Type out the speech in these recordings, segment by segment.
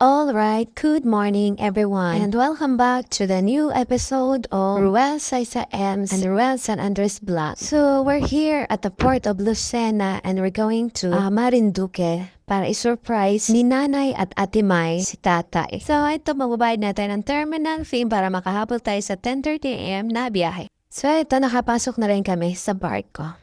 Alright, good morning everyone and welcome back to the new episode of Ruel Saisa M's and Ruel San Andres Vlog. So we're here at the port of Lucena and we're going to Marinduque para i-surprise ni Nanay at Ate Mai si Tatay. So ito, magbabayad natin ng terminal fee para makahabol tayo sa 10:30 AM na biyahe. So ito, nakapasok na rin kami sa barko.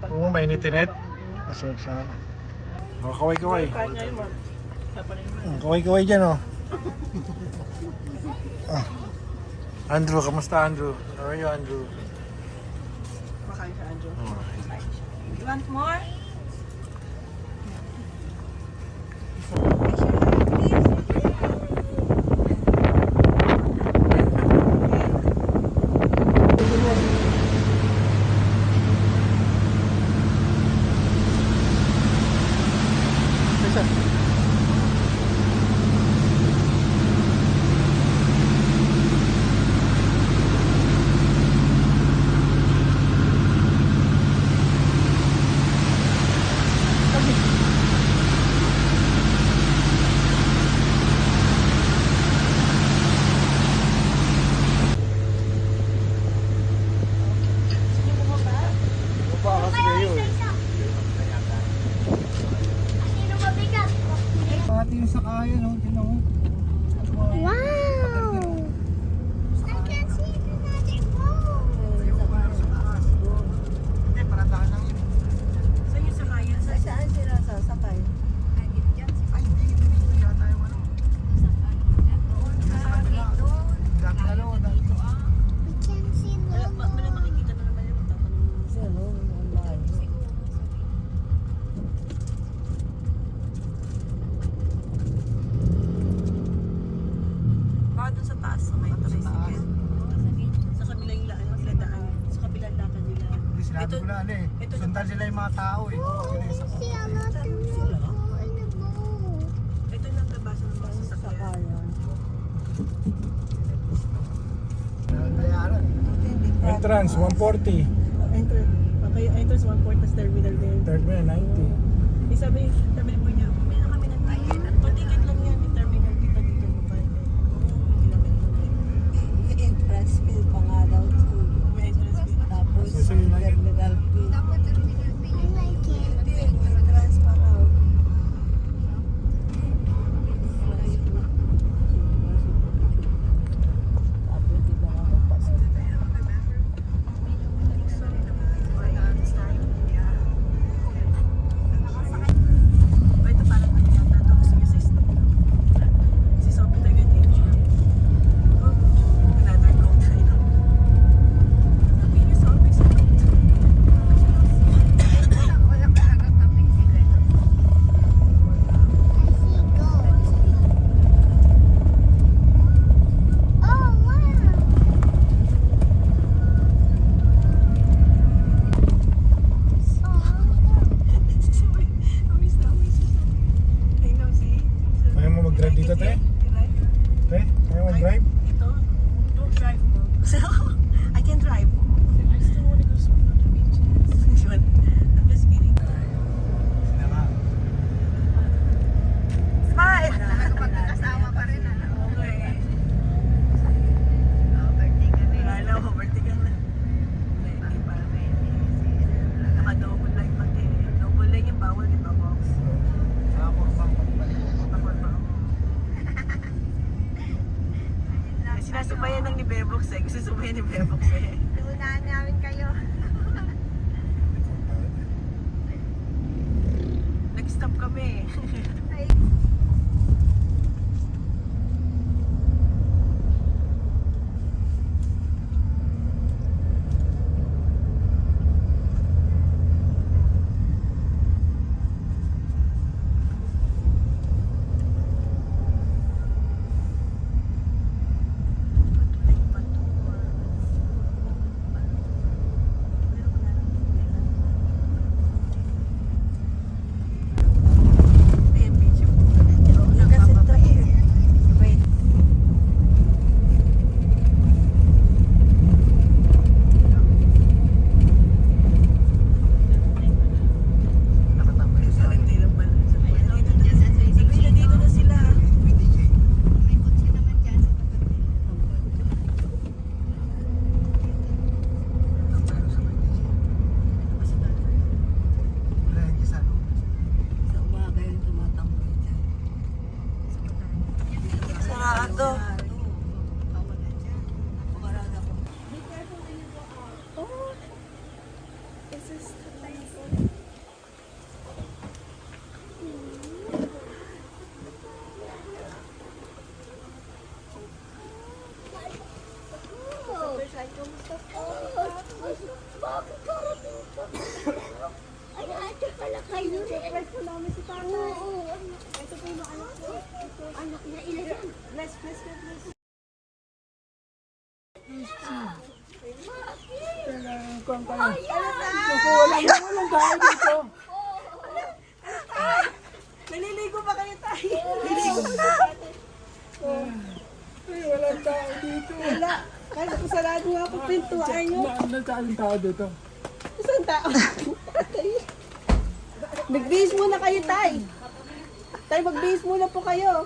Oo, mainit init. Masarap sa... Oh, kaway-kaway. Kaway-kaway dyan, oh. Andrew, kamusta Andrew? How are you, Andrew? Makain ka, Andrew. Oh. You want more? Pati yung sakaya, no? Tinan mo. Wow! I can see another boat. Hindi, paradahan lang yun. Saan yung sakaya? Saan sila sasakay? Ay, hindi yata yung ano. Dati ano, dati. We can see Lolo. Makikita na naman yung baka dun sa taas sa may tricycle. Sa kabilang daan. Sa kabilang lakad nila. Hindi, sinabi Ito- ko na ano eh. ito- Sundan sila yung mga tao eh. Yun eh, sa I see a lot of Lolo in the boat. Ito lang nabasa ng basa sa sakayan. Bayaran. Entrance, 140. Entrance 1 tas terminal din. Third man, 90. Sabi mo niya, may na kami ng ticket. Pa-ticket lang yan, yung terminal kita dito mo pa. May entrance fee pa nga daw. May entrance fee. Tapos So, you like it? terminal fee. I like it. Hindi, entrance pa raw. Sabi, di ba nga magpasok? Ito parang ano yata, tapos yung system. Si Sophie talaga teacher. Another coach. Ay, ate pala kayo. Surprise po namin si Papa. Oo. Ito po yung anak ko. Anak na ilan. Bless, bless, bless, bless. Naliligo pa kayo tayo. Naliligo pa natin. Ay, walang tao dito. Wala. Kaya po sarado nga po pintuan nyo. Nasaan tao dito? Saan tao? Mag-base muna kayo, tay. Tay, mag-base muna po kayo.